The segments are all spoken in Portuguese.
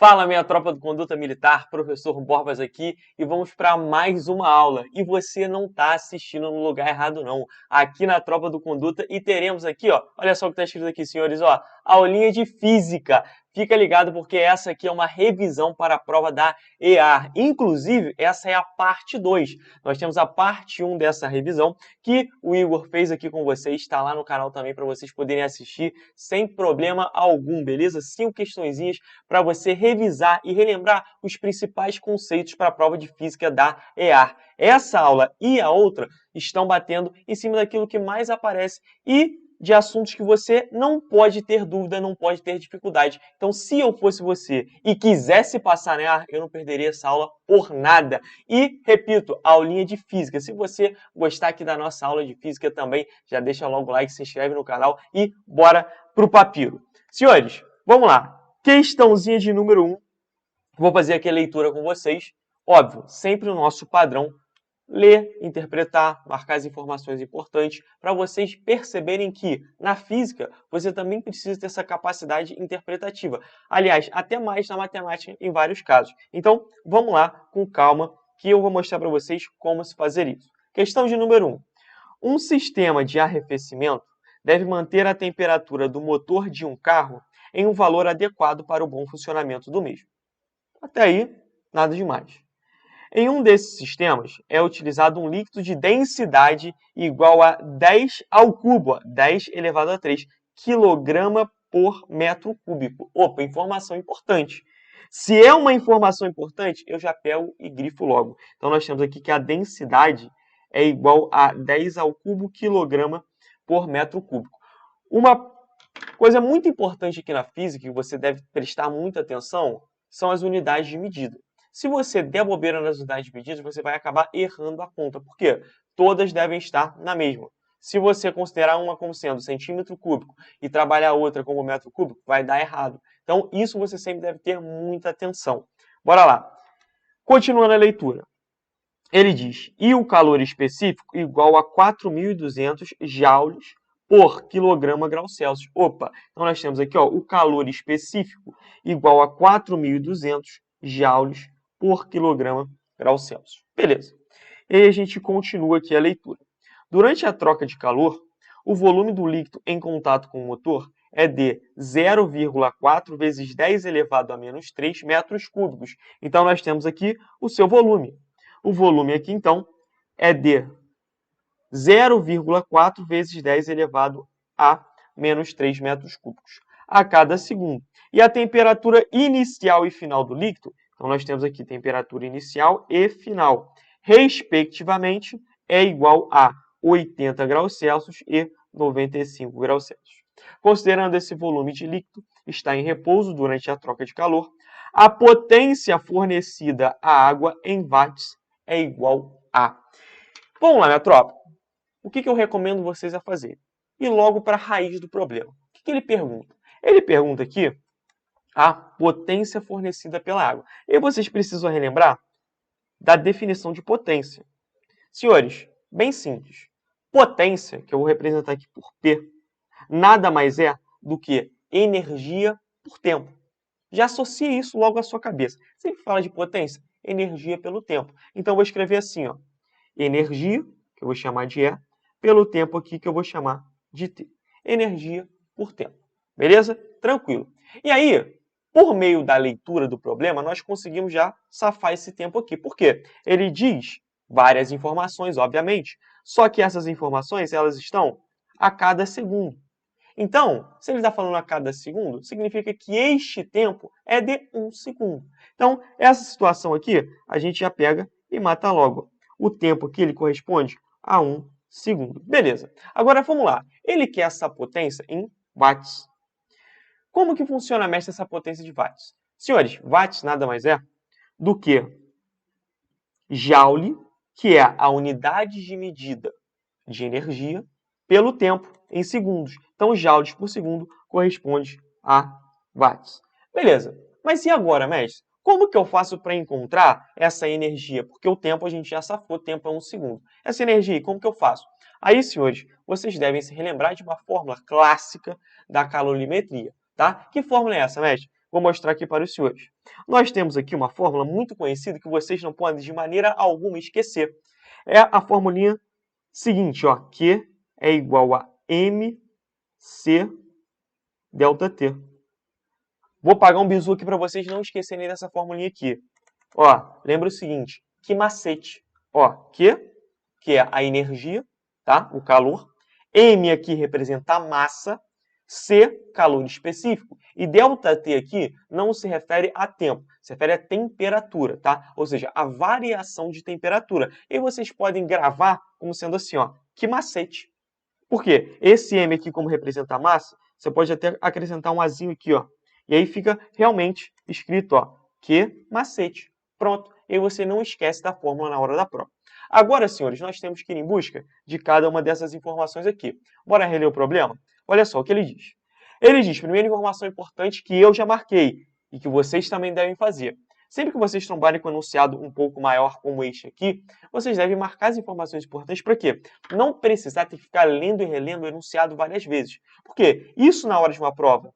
Fala, minha tropa do Conduta Militar, professor Borbas aqui, e vamos para mais uma aula. E você não está assistindo no lugar errado, não. Aqui na Tropa do Conduta, e teremos aqui, ó, olha só o que está escrito aqui, senhores, ó, aulinha de Física. Fica ligado porque essa aqui é uma revisão para a prova da EAR. Inclusive, essa é a parte 2. Nós temos a parte 1 dessa revisão, que o Igor fez aqui com vocês, está lá no canal também para vocês poderem assistir sem problema algum, beleza? 5 questõezinhas para você revisar e relembrar os principais conceitos para a prova de Física da EAR. Essa aula e a outra estão batendo em cima daquilo que mais aparece e de assuntos que você não pode ter dúvida, não pode ter dificuldade. Então, se eu fosse você e quisesse passar na EAR, eu não perderia essa aula por nada. E, repito, a aulinha de Física. Se você gostar aqui da nossa aula de Física também, já deixa logo o like, se inscreve no canal e bora pro papiro. Senhores, vamos lá. Questãozinha de número 1. Vou fazer aqui a leitura com vocês. Óbvio, sempre o nosso padrão. Ler, interpretar, marcar as informações importantes, para vocês perceberem que, na física, você também precisa ter essa capacidade interpretativa. Aliás, até mais na matemática em vários casos. Então, vamos lá, com calma, que eu vou mostrar para vocês como se fazer isso. Questão de número 1. Um sistema de arrefecimento deve manter a temperatura do motor de um carro em um valor adequado para o bom funcionamento do mesmo. Até aí, nada demais. Em um desses sistemas, é utilizado um líquido de densidade igual a 10 ao cubo, 10 elevado a 3, quilograma por metro cúbico. Opa, informação importante. Se é uma informação importante, eu já pego e grifo logo. Então, nós temos aqui que a densidade é igual a 10 ao cubo quilograma por metro cúbico. Uma coisa muito importante aqui na física, que você deve prestar muita atenção, são as unidades de medida. Se você der bobeira nas unidades de medida, você vai acabar errando a conta. Por quê? Todas devem estar na mesma. Se você considerar uma como sendo centímetro cúbico e trabalhar a outra como metro cúbico, vai dar errado. Então, isso você sempre deve ter muita atenção. Bora lá. Continuando a leitura. Ele diz, e o calor específico igual a 4.200 joules por quilograma grau Celsius. Opa, então nós temos aqui ó, o calor específico igual a 4.200 joules por quilograma grau Celsius. Beleza. E aí a gente continua aqui a leitura. Durante a troca de calor, o volume do líquido em contato com o motor é de 0,4 vezes 10 elevado a menos 3 metros cúbicos. Então, nós temos aqui o seu volume. O volume aqui, então, é de 0,4 vezes 10 elevado a menos 3 metros cúbicos a cada segundo. E a temperatura inicial e final do líquido, então nós temos aqui temperatura inicial e final, respectivamente, é igual a 80 graus Celsius e 95 graus Celsius. Considerando esse volume de líquido está em repouso durante a troca de calor, a potência fornecida à água em watts é igual a... Vamos lá, minha tropa. O que eu recomendo vocês a fazer? Ir logo para a raiz do problema. O que ele pergunta? Ele pergunta aqui a potência fornecida pela água. E vocês precisam relembrar da definição de potência. Senhores, bem simples. Potência, que eu vou representar aqui por P, nada mais é do que energia por tempo. Já associe isso logo à sua cabeça. Sempre fala de potência, energia pelo tempo. Então, eu vou escrever assim, ó, energia, que eu vou chamar de E, pelo tempo aqui, que eu vou chamar de T. Energia por tempo. Beleza? Tranquilo. E aí, por meio da leitura do problema, nós conseguimos já safar esse tempo aqui. Por quê? Ele diz várias informações, obviamente, só que essas informações elas estão a cada segundo. Então, se ele está falando a cada segundo, significa que este tempo é de 1 segundo. Então, essa situação aqui, a gente já pega e mata logo. O tempo aqui ele corresponde a 1 segundo. Beleza. Agora, vamos lá. Ele quer essa potência em watts. Como que funciona, mestre, essa potência de watts? Senhores, watts nada mais é do que joule, que é a unidade de medida de energia, pelo tempo, em segundos. Então, joules por segundo corresponde a watts. Beleza. Mas e agora, mestre? Como que eu faço para encontrar essa energia? Porque o tempo a gente já safou, o tempo é 1 segundo. Essa energia, como que eu faço? Aí, senhores, vocês devem se relembrar de uma fórmula clássica da calorimetria. Tá? Que fórmula é essa, mestre? Vou mostrar aqui para os senhores. Nós temos aqui uma fórmula muito conhecida que vocês não podem de maneira alguma esquecer. É a formulinha seguinte, ó, Q é igual a mc ΔT. Vou pagar um bizu aqui para vocês não esquecerem dessa formulinha aqui. Ó, lembra o seguinte, que macete. Ó, Q, que é a energia, tá? O calor. M aqui representa a massa. C, calor específico. E ΔT aqui não se refere a tempo, se refere a temperatura, tá? Ou seja, a variação de temperatura. E vocês podem gravar como sendo assim, ó, que macete. Por quê? Esse M aqui, como representa a massa, você pode até acrescentar um azinho aqui, ó. E aí fica realmente escrito, ó, que macete. Pronto. E aí você não esquece da fórmula na hora da prova. Agora, senhores, nós temos que ir em busca de cada uma dessas informações aqui. Bora reler o problema? Olha só o que ele diz. Ele diz, primeira informação importante que eu já marquei e que vocês também devem fazer. Sempre que vocês trombarem com um enunciado um pouco maior como este aqui, vocês devem marcar as informações importantes para quê? Não precisar ter que ficar lendo e relendo o enunciado várias vezes. Por quê? Isso na hora de uma prova,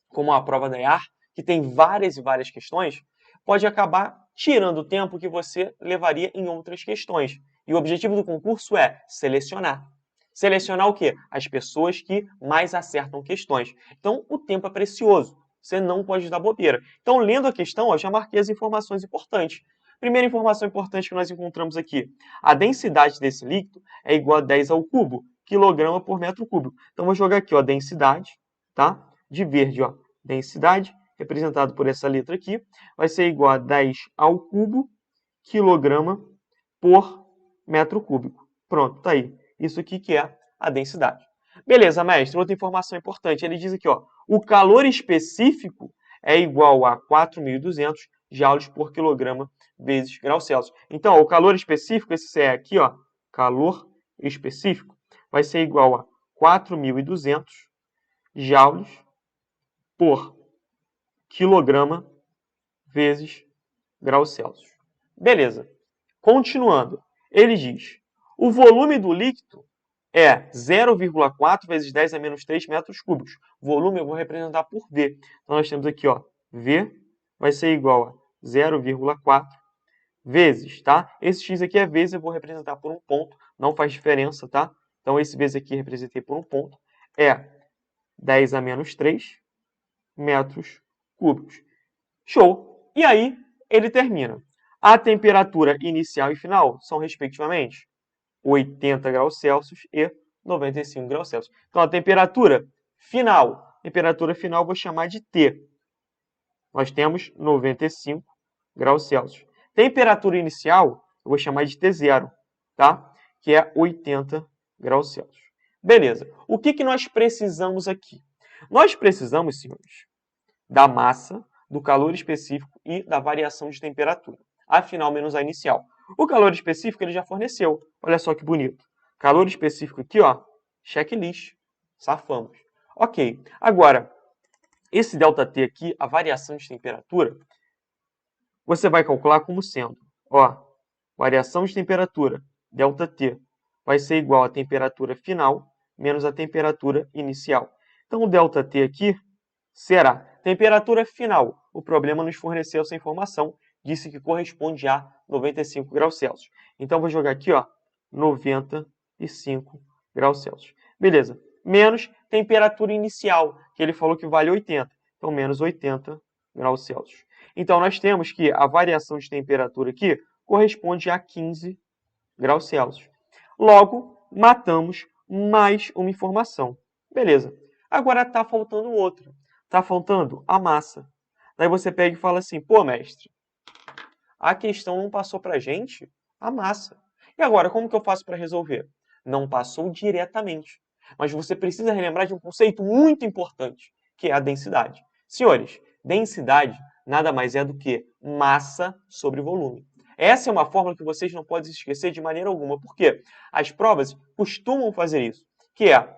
como a prova da EAR, que tem várias e várias questões, pode acabar tirando o tempo que você levaria em outras questões. E o objetivo do concurso é selecionar. Selecionar o quê? As pessoas que mais acertam questões. Então, o tempo é precioso. Você não pode dar bobeira. Então, lendo a questão, eu já marquei as informações importantes. Primeira informação importante que nós encontramos aqui. A densidade desse líquido é igual a 10 ao cubo, quilograma por metro cúbico. Então, vou jogar aqui, ó, densidade, tá? De verde, ó, densidade, representado por essa letra aqui, vai ser igual a 10 ao cubo, quilograma por metro cúbico. Pronto, tá aí. Isso aqui que é a densidade. Beleza, mestre, outra informação importante. Ele diz aqui, ó, o calor específico é igual a 4.200 joules por quilograma vezes graus Celsius. Então, ó, o calor específico, esse é aqui, ó, calor específico, vai ser igual a 4.200 joules por quilograma vezes graus Celsius. Beleza. Continuando, ele diz, o volume do líquido é 0,4 vezes 10 a menos 3 metros cúbicos. Volume eu vou representar por V. Então, nós temos aqui, ó, V vai ser igual a 0,4 vezes, tá? Esse x aqui é vezes, eu vou representar por um ponto, não faz diferença, tá? Então, esse vezes aqui representei por um ponto, é 10 a menos 3 metros cúbicos. Show! E aí, ele termina. A temperatura inicial e final são, respectivamente, 80 graus Celsius e 95 graus Celsius. Então, a temperatura final eu vou chamar de T. Nós temos 95 graus Celsius. Temperatura inicial eu vou chamar de T0, tá? Que é 80 graus Celsius. Beleza. O que nós precisamos aqui? Nós precisamos, senhores, da massa, do calor específico e da variação de temperatura. A final menos a inicial. O calor específico ele já forneceu. Olha só que bonito. Calor específico aqui, ó, checklist. Safamos. Ok. Agora, esse ΔT aqui, a variação de temperatura, você vai calcular como sendo, ó, variação de temperatura, ΔT, vai ser igual à temperatura final menos a temperatura inicial. Então, o ΔT aqui será temperatura final. O problema nos forneceu essa informação, disse que corresponde a 95 graus Celsius. Então, vou jogar aqui, ó, 95 graus Celsius. Beleza. Menos temperatura inicial, que ele falou que vale 80. Então, menos 80 graus Celsius. Então, nós temos que a variação de temperatura aqui corresponde a 15 graus Celsius. Logo, matamos mais uma informação. Beleza. Agora está faltando outra. Está faltando a massa. Daí você pega e fala assim, pô, mestre, a questão não passou para a gente a massa. E agora, como que eu faço para resolver? Não passou diretamente. Mas você precisa relembrar de um conceito muito importante, que é a densidade. Senhores, densidade nada mais é do que massa sobre volume. Essa é uma fórmula que vocês não podem esquecer de maneira alguma. Por quê? As provas costumam fazer isso, que é,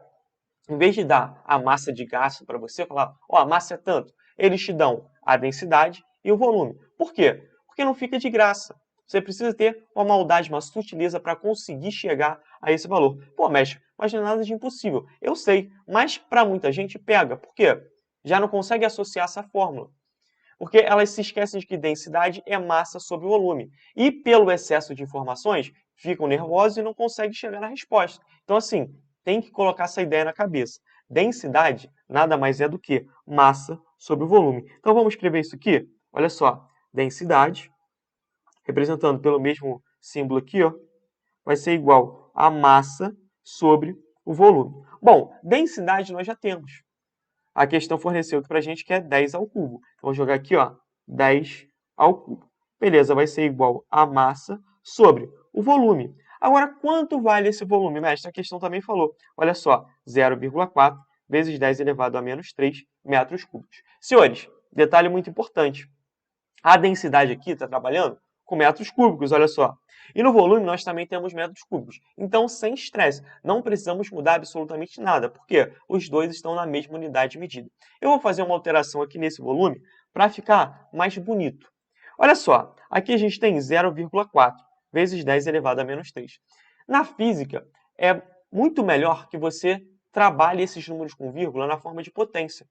em vez de dar a massa de gasto para você, falar, ó, a massa é tanto, eles te dão a densidade e o volume. Por quê? Porque não fica de graça. Você precisa ter uma maldade, uma sutileza para conseguir chegar a esse valor. Pô, mestre, mas não é nada de impossível. Eu sei, mas para muita gente pega. Por quê? Já não consegue associar essa fórmula. Porque elas se esquecem de que densidade é massa sobre volume. E pelo excesso de informações, ficam nervosos e não conseguem chegar na resposta. Então, assim, tem que colocar essa ideia na cabeça. Densidade nada mais é do que massa sobre o volume. Então, vamos escrever isso aqui. Olha só, densidade, representando pelo mesmo símbolo aqui, ó, vai ser igual a massa sobre o volume. Bom, densidade nós já temos. A questão forneceu aqui para a gente que é 10 ao cubo. Então, vou jogar aqui, ó, 10 ao cubo. Beleza, vai ser igual a massa sobre o volume. Agora, quanto vale esse volume, mestre? A questão também falou. Olha só, 0,4 vezes 10 elevado a menos 3 metros cúbicos. Senhores, detalhe muito importante. A densidade aqui está trabalhando com metros cúbicos, olha só. E no volume nós também temos metros cúbicos. Então, sem estresse, não precisamos mudar absolutamente nada, porque os dois estão na mesma unidade de medida. Eu vou fazer uma alteração aqui nesse volume para ficar mais bonito. Olha só, aqui a gente tem 0,4 vezes 10 elevado a menos 3. Na física, é muito melhor que você trabalhe esses números com vírgula na forma de potência.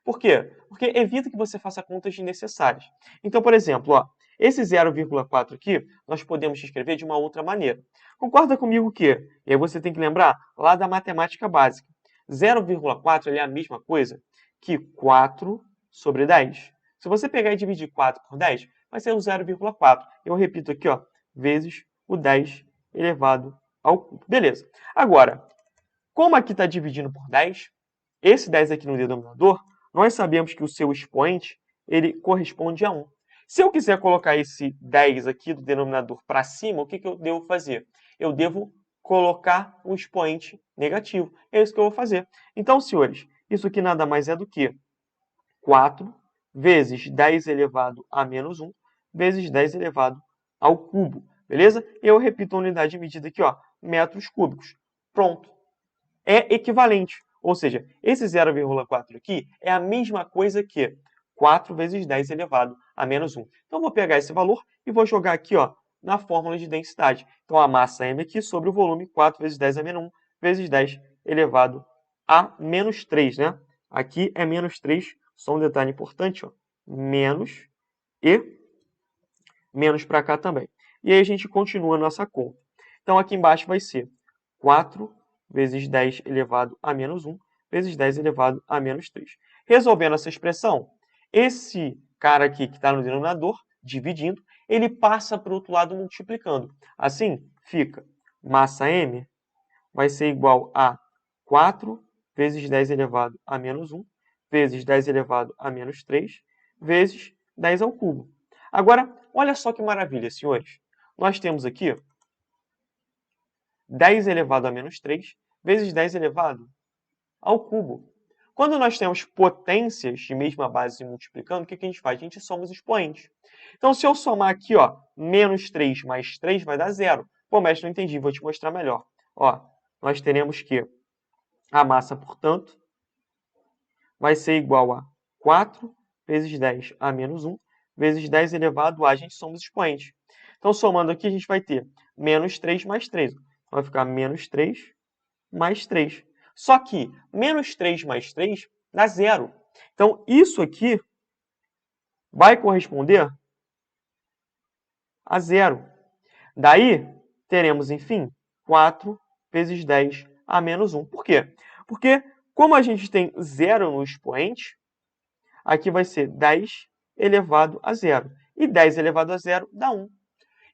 Por quê? Porque evita que você faça contas desnecessárias. Então, por exemplo, ó, esse 0,4 aqui, nós podemos escrever de uma outra maneira. Concorda comigo que, e aí você tem que lembrar lá da matemática básica, 0,4 é a mesma coisa que 4 sobre 10. Se você pegar e dividir 4 por 10, vai ser o 0,4. Eu repito aqui, ó, vezes o 10 elevado ao cubo. Beleza. Agora, como aqui está dividindo por 10, esse 10 aqui no denominador, nós sabemos que o seu expoente ele corresponde a 1. Se eu quiser colocar esse 10 aqui do denominador para cima, o que eu devo fazer? Eu devo colocar um expoente negativo. É isso que eu vou fazer. Então, senhores, isso aqui nada mais é do que 4 vezes 10 elevado a menos 1 vezes 10 elevado ao cubo. Beleza? Eu repito a unidade de medida aqui, ó, metros cúbicos. Pronto. É equivalente. Ou seja, esse 0,4 aqui é a mesma coisa que 4 vezes 10 elevado a menos 1. Então, eu vou pegar esse valor e vou jogar aqui ó, na fórmula de densidade. Então, a massa M aqui sobre o volume 4 vezes 10 a menos 1 vezes 10 elevado a menos 3. Né? Aqui é menos 3, só um detalhe importante. Ó, menos e menos para cá também. E aí a gente continua a nossa conta. Então, aqui embaixo vai ser 4 vezes 10 elevado a menos 1, vezes 10 elevado a menos 3. Resolvendo essa expressão, esse cara aqui que está no denominador, dividindo, ele passa para o outro lado multiplicando. Assim, fica massa M vai ser igual a 4 vezes 10 elevado a menos 1, vezes 10 elevado a menos 3, vezes 10 ao cubo. Agora, olha só que maravilha, senhores. Nós temos aqui 10 elevado a menos 3 vezes 10 elevado ao cubo. Quando nós temos potências de mesma base se multiplicando, o que a gente faz? A gente soma os expoentes. Então, se eu somar aqui, ó, menos 3 mais 3 vai dar 0. Pô, mestre, não entendi, vou te mostrar melhor. Ó, nós teremos que a massa, portanto, vai ser igual a 4 vezes 10 a menos 1 vezes 10 elevado a, gente soma os expoentes. Então, somando aqui, a gente vai ter menos 3 mais 3. Vai ficar menos 3 mais 3. Só que menos 3 mais 3 dá 0. Então, isso aqui vai corresponder a 0. Daí, teremos, enfim, 4 vezes 10 a menos 1. Por quê? Porque, como a gente tem 0 no expoente, aqui vai ser 10 elevado a 0. E 10 elevado a 0 dá 1.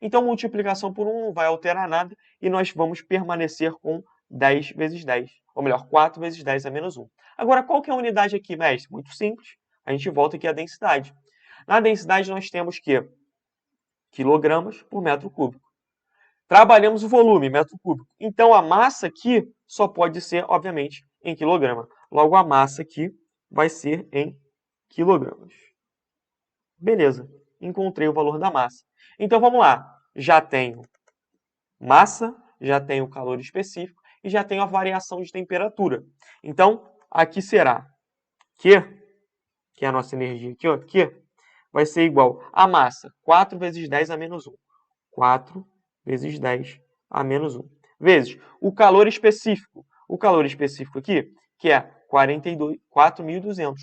Então, multiplicação por 1 não vai alterar nada e nós vamos permanecer com 10 vezes 10. Ou melhor, 4 vezes 10 a menos 1. Agora, qual que é a unidade aqui, mestre? Muito simples. A gente volta aqui à densidade. Na densidade, nós temos que quilogramas por metro cúbico. Trabalhamos o volume, metro cúbico. Então, a massa aqui só pode ser, obviamente, em quilograma. Logo, a massa aqui vai ser em quilogramas. Beleza. Encontrei o valor da massa. Então, vamos lá. Já tenho massa, já tenho o calor específico e já tenho a variação de temperatura. Então, aqui será Q, que é a nossa energia aqui, ó, Q, vai ser igual a massa, 4 vezes 10 a menos 1. 4 vezes 10 a menos 1. Vezes o calor específico. O calor específico aqui, que é 4.200.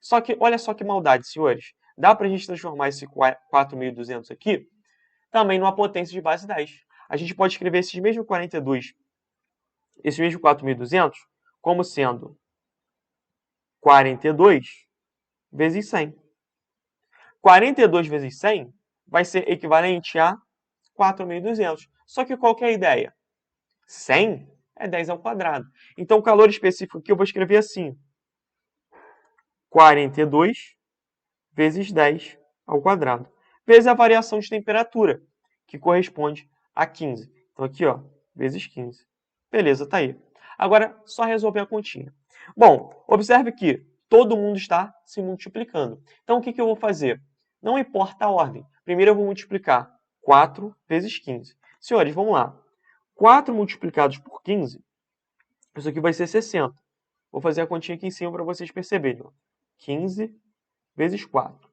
Só que, olha só que maldade, senhores. Dá para a gente transformar esse 4.200 aqui também numa potência de base 10. A gente pode escrever esses mesmos 42, esse mesmo 4.200, como sendo 42 vezes 100. 42 vezes 100 vai ser equivalente a 4.200. Só que qual que é a ideia? 100 é 10 ao quadrado. Então, o calor específico aqui eu vou escrever assim. 42 vezes 10 ao quadrado. Vezes a variação de temperatura, que corresponde a 15. Então, aqui, ó, vezes 15. Beleza, tá aí. Agora, só resolver a continha. Bom, observe que todo mundo está se multiplicando. Então, o que eu vou fazer? Não importa a ordem. Primeiro eu vou multiplicar 4 vezes 15. Senhores, vamos lá. 4 multiplicados por 15, isso aqui vai ser 60. Vou fazer a continha aqui em cima para vocês perceberem. 15 vezes 4.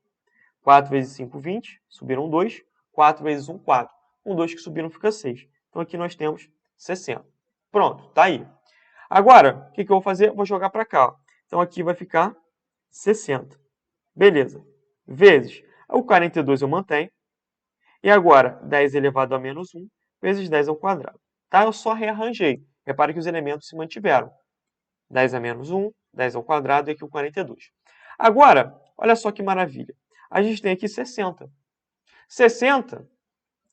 4 vezes 5, 20. Subiram 2. 4 vezes 1, 4. Com 2 que subiram fica 6. Então aqui nós temos 60. Pronto, tá aí. Agora, o que eu vou fazer? Vou jogar para cá. Ó. Então aqui vai ficar 60. Beleza. Vezes o 42 eu mantenho. E agora, 10 elevado a menos 1 vezes 10 ao quadrado. Tá? Eu só rearranjei. Repare que os elementos se mantiveram. 10 a menos 1, 10 ao quadrado e aqui o 42. Agora, olha só que maravilha. A gente tem aqui 60. 60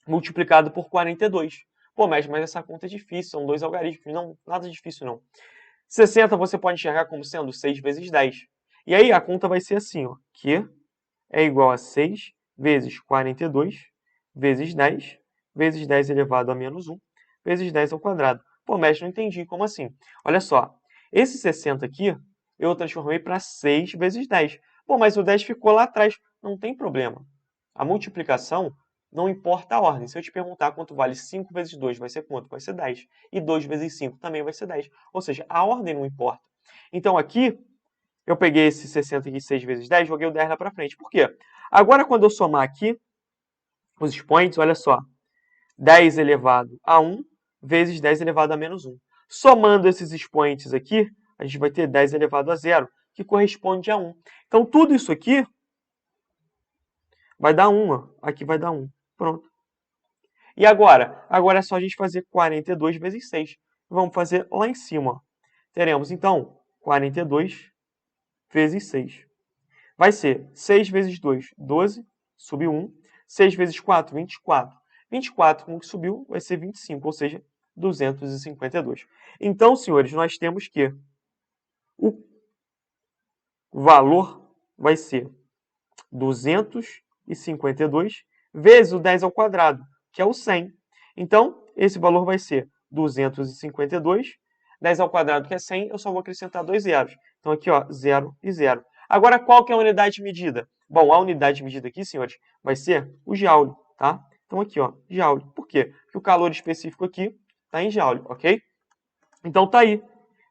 multiplicado por 42. Pô, mas essa conta é difícil, são dois algarismos. Não, nada difícil não. 60 você pode enxergar como sendo 6 vezes 10. E aí a conta vai ser assim, ó, que é igual a 6 vezes 42 vezes 10 vezes 10 elevado a menos 1 vezes 10 ao quadrado. Pô, mestre, não entendi. Como assim? Olha só, esse 60 aqui eu transformei para 6 vezes 10. Pô, mas o 10 ficou lá atrás. Não tem problema. A multiplicação não importa a ordem. Se eu te perguntar quanto vale 5 vezes 2, vai ser quanto? Vai ser 10. E 2 vezes 5 também vai ser 10. Ou seja, a ordem não importa. Então aqui, eu peguei esse 60 aqui, 6 vezes 10, joguei o 10 lá para frente. Por quê? Agora, quando eu somar aqui os expoentes, olha só. 10 elevado a 1 vezes 10 elevado a menos 1. Somando esses expoentes aqui, a gente vai ter 10 elevado a 0, que corresponde a 1. Então, tudo isso aqui vai dar 1. Ó. Aqui vai dar 1. Pronto. E agora? Agora é só a gente fazer 42 vezes 6. Vamos fazer lá em cima. Ó. Teremos, então, 42 vezes 6. Vai ser 6 vezes 2, 12, subiu 1. 6 vezes 4, 24. 24, com o que subiu, vai ser 25, ou seja, 252. Então, senhores, nós temos que o valor vai ser 252 vezes o 10 ao quadrado, que é o 100. Então, esse valor vai ser 252, 10 ao quadrado, que é 100, eu só vou acrescentar 2 zeros. Então, aqui, ó, 0 e 0. Agora, qual que é a unidade de medida? Bom, a unidade de medida aqui, senhores, vai ser o joule, tá? Então, aqui, ó, joule. Por quê? Porque o calor específico aqui está em joule, ok? Então, tá aí.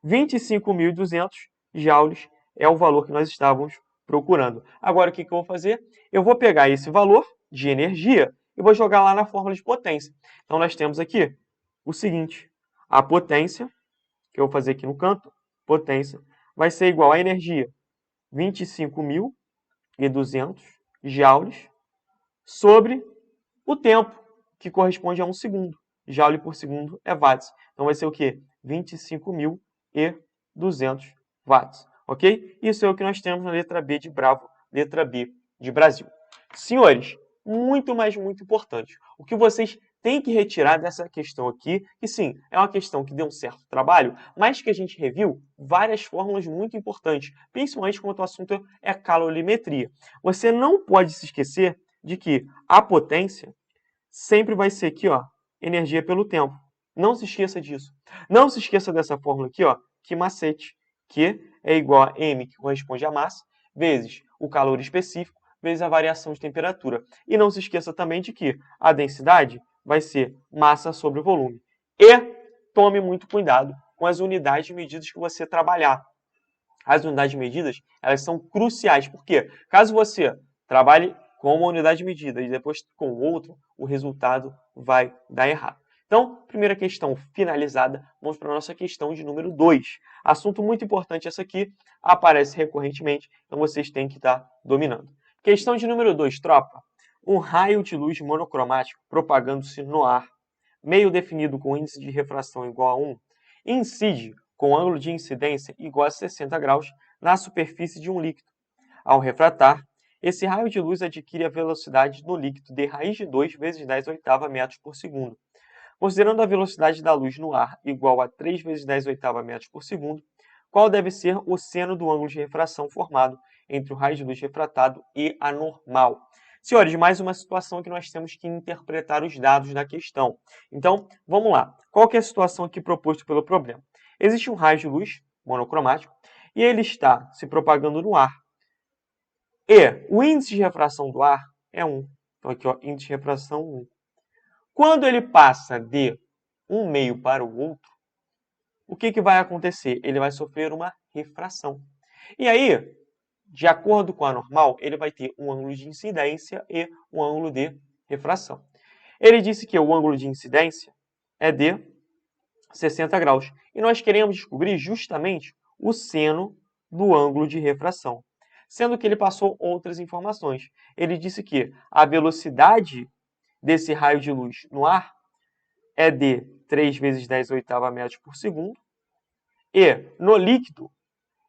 25.200 joules é o valor que nós estávamos procurando. Agora, o que eu vou fazer? Eu vou pegar esse valor de energia e vou jogar lá na fórmula de potência. Então, nós temos aqui o seguinte. A potência, que eu vou fazer aqui no canto, potência, vai ser igual à energia 25.200 joules sobre o tempo, que corresponde a 1 segundo. Joule por segundo é watts. Então vai ser o quê? 25.200 watts. Ok? Isso é o que nós temos na letra B de Bravo, letra B de Brasil. Senhores, muito, mas muito importante. O que vocês têm que retirar dessa questão aqui, que sim, é uma questão que deu um certo trabalho, mas que a gente reviu várias fórmulas muito importantes, principalmente quando o assunto é calorimetria. Você não pode se esquecer de que a potência sempre vai ser aqui, ó, energia pelo tempo. Não se esqueça disso. Não se esqueça dessa fórmula aqui, ó, que macete, que é igual a m, que corresponde à massa, vezes o calor específico, vezes a variação de temperatura. E não se esqueça também de que a densidade vai ser massa sobre o volume. E tome muito cuidado com as unidades de medidas que você trabalhar. As unidades de medidas, elas são cruciais. Por quê? Caso você trabalhe com uma unidade de medida e depois com outra, o resultado vai dar errado. Então, primeira questão finalizada, vamos para a nossa questão de número 2. Assunto muito importante essa aqui, aparece recorrentemente, então vocês têm que estar dominando. Questão de número 2, tropa. Um raio de luz monocromático propagando-se no ar, meio definido com índice de refração igual a 1, incide com ângulo de incidência igual a 60 graus na superfície de um líquido. Ao refratar, esse raio de luz adquire a velocidade no líquido de raiz de 2 vezes 10 oitava metros por segundo. Considerando a velocidade da luz no ar igual a 3 vezes 10 oitava metros por segundo, qual deve ser o seno do ângulo de refração formado entre o raio de luz refratado e a normal? Senhores, mais uma situação que nós temos que interpretar os dados da questão. Então, vamos lá. Qual que é a situação aqui proposta pelo problema? Existe um raio de luz monocromático e ele está se propagando no ar. E o índice de refração do ar é 1. Então, aqui, ó, índice de refração 1. Quando ele passa de um meio para o outro, o que vai acontecer? Ele vai sofrer uma refração. E aí, de acordo com a normal, ele vai ter um ângulo de incidência e um ângulo de refração. Ele disse que o ângulo de incidência é de 60 graus. E nós queremos descobrir justamente o seno do ângulo de refração. Sendo que ele passou outras informações. Ele disse que a velocidade desse raio de luz no ar é de 3 vezes 10 oitava metros por segundo. E no líquido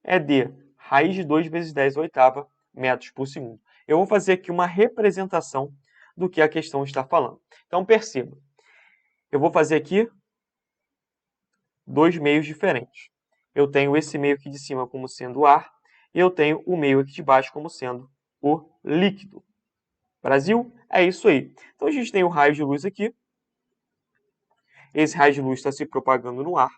é de raiz de 2 vezes 10 oitava metros por segundo. Eu vou fazer aqui uma representação do que a questão está falando. Então, perceba. Eu vou fazer aqui dois meios diferentes. Eu tenho esse meio aqui de cima como sendo o ar, e eu tenho o meio aqui de baixo como sendo o líquido. Brasil? É isso aí. Então, a gente tem o raio de luz aqui. Esse raio de luz está se propagando no ar.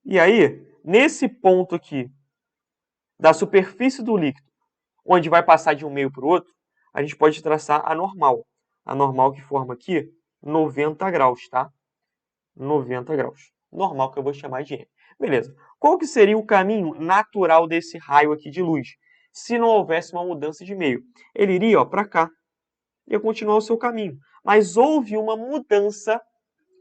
E aí, nesse ponto aqui da superfície do líquido, onde vai passar de um meio para o outro, a gente pode traçar a normal. A normal que forma aqui 90 graus, tá? 90 graus. Normal que eu vou chamar de M. Beleza. Qual que seria o caminho natural desse raio aqui de luz? Se não houvesse uma mudança de meio. Ele iria para cá. Ia continuar o seu caminho. Mas houve uma mudança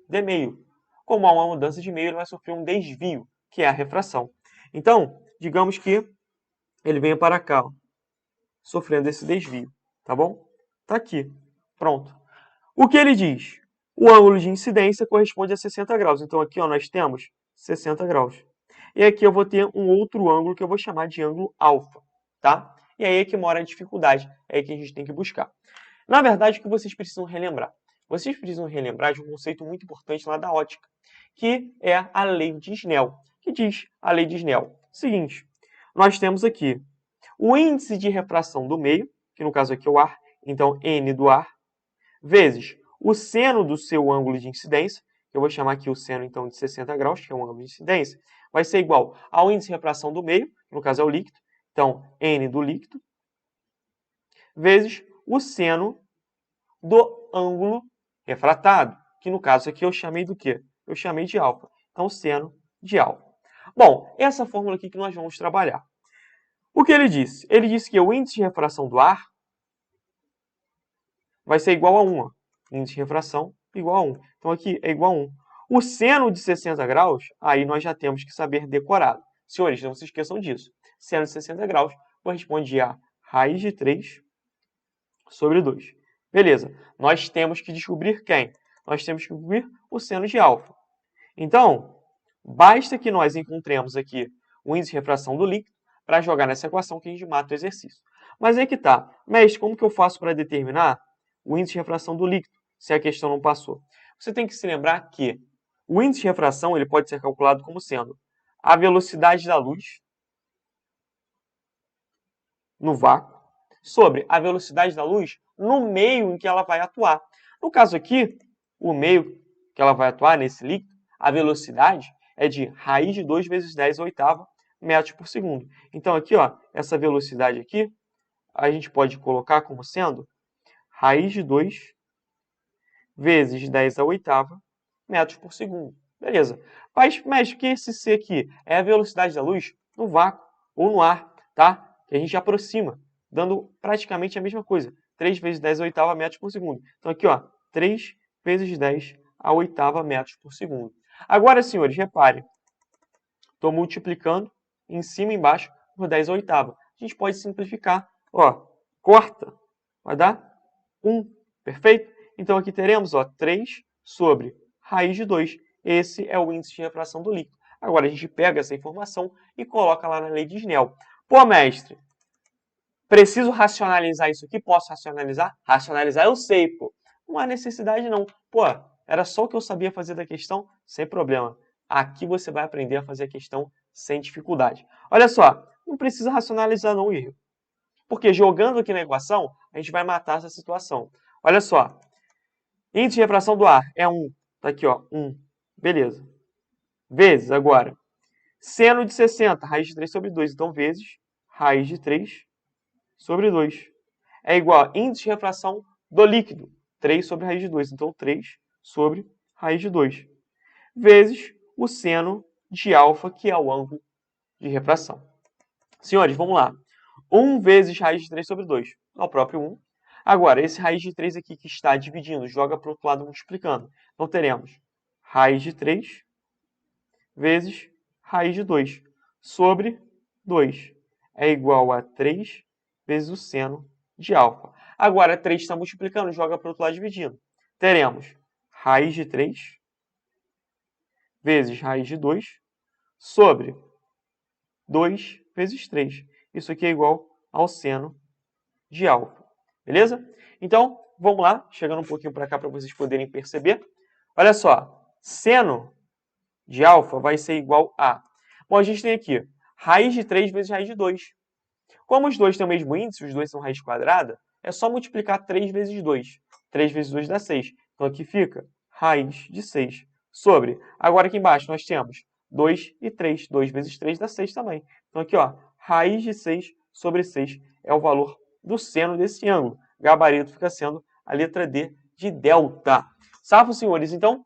de meio. Como há uma mudança de meio, ele vai sofrer um desvio, que é a refração. Então, digamos que ele venha para cá, ó, sofrendo esse desvio, tá bom? Tá aqui, pronto. O que ele diz? O ângulo de incidência corresponde a 60 graus. Então, aqui ó, nós temos 60 graus. E aqui eu vou ter um outro ângulo que eu vou chamar de ângulo alfa, tá? E aí é que mora a dificuldade, é aí que a gente tem que buscar. Na verdade, o que vocês precisam relembrar? Vocês precisam relembrar de um conceito muito importante lá da ótica, que é a lei de Snell. Que diz a lei de Snell? Seguinte, nós temos aqui o índice de refração do meio, que no caso aqui é o ar, então N do ar, vezes o seno do seu ângulo de incidência, que eu vou chamar aqui o seno então de 60 graus, que é um ângulo de incidência, vai ser igual ao índice de refração do meio, que no caso é o líquido, então N do líquido, vezes o seno do ângulo refratado, que no caso aqui eu chamei do quê? Eu chamei de alfa. Então, seno de alfa. Bom, essa fórmula aqui que nós vamos trabalhar. O que ele disse? Ele disse que o índice de refração do ar vai ser igual a 1. Ó. Índice de refração igual a 1. Então, aqui é igual a 1. O seno de 60 graus, aí nós já temos que saber decorado. Senhores, não se esqueçam disso. Seno de 60 graus corresponde a raiz de 3 sobre 2. Beleza, nós temos que descobrir quem? Nós temos que descobrir o seno de alfa. Então, basta que nós encontremos aqui o índice de refração do líquido para jogar nessa equação que a gente mata o exercício. Mas aí que tá. Mestre, como que eu faço para determinar o índice de refração do líquido, se a questão não passou? Você tem que se lembrar que o índice de refração ele pode ser calculado como sendo a velocidade da luz no vácuo sobre a velocidade da luz no meio em que ela vai atuar. No caso aqui, o meio que ela vai atuar nesse líquido, a velocidade é de raiz de 2 vezes 10 oitava metros por segundo. Então aqui, ó, essa velocidade aqui, a gente pode colocar como sendo raiz de 2 vezes 10 a oitava metros por segundo. Beleza. Mas o que esse C aqui? É a velocidade da luz no vácuo ou no ar, tá? Que a gente aproxima, dando praticamente a mesma coisa. 3 vezes 10 a oitava metros por segundo. Então aqui, ó, 3 vezes 10 a oitava metros por segundo. Agora, senhores, reparem. Estou multiplicando em cima e embaixo por 10 a oitava. a gente pode simplificar. Ó, corta, vai dar 1, perfeito? Então aqui teremos 3 sobre raiz de 2. Esse é o índice de refração do líquido. Agora a gente pega essa informação e coloca lá na lei de Snell. Pô, mestre, preciso racionalizar isso aqui? Posso racionalizar? Racionalizar eu sei, pô. Não há necessidade não. Pô, era só o que eu sabia fazer da questão? Sem problema. Aqui você vai aprender a fazer a questão sem dificuldade. Olha só, não precisa racionalizar não, Irro. Porque jogando aqui na equação, a gente vai matar essa situação. Olha só, índice de refração do ar é 1. Tá aqui, ó, 1. Beleza. Vezes, agora, seno de 60, raiz de 3 sobre 2. Então, vezes raiz de 3 sobre 2. É igual a índice de refração do líquido, 3 sobre raiz de 2. Então, 3 sobre raiz de 2. Vezes o seno de alfa, que é o ângulo de refração. Senhores, vamos lá. 1 vezes raiz de 3 sobre 2. É o próprio 1. Agora, esse raiz de 3 aqui que está dividindo, joga para o outro lado multiplicando. Então, teremos raiz de 3 vezes raiz de 2 sobre 2. É igual a 3 vezes o seno de alfa. Agora, 3 está multiplicando, joga para o outro lado dividindo. Teremos raiz de 3 vezes raiz de 2 sobre 2 vezes 3. Isso aqui é igual ao seno de alfa. Beleza? Então, vamos lá, chegando um pouquinho para cá para vocês poderem perceber. Olha só, seno de alfa vai ser igual a... Bom, a gente tem aqui raiz de 3 vezes raiz de 2. Como os dois têm o mesmo índice, os dois são raiz quadrada, é só multiplicar 3 vezes 2. 3 vezes 2 dá 6. Então aqui fica raiz de 6 sobre... Agora aqui embaixo nós temos 2 e 3. 2 vezes 3 dá 6 também. Então aqui, ó, raiz de 6 sobre 6 é o valor do seno desse ângulo. Gabarito fica sendo a letra D de delta. Safo, senhores? Então,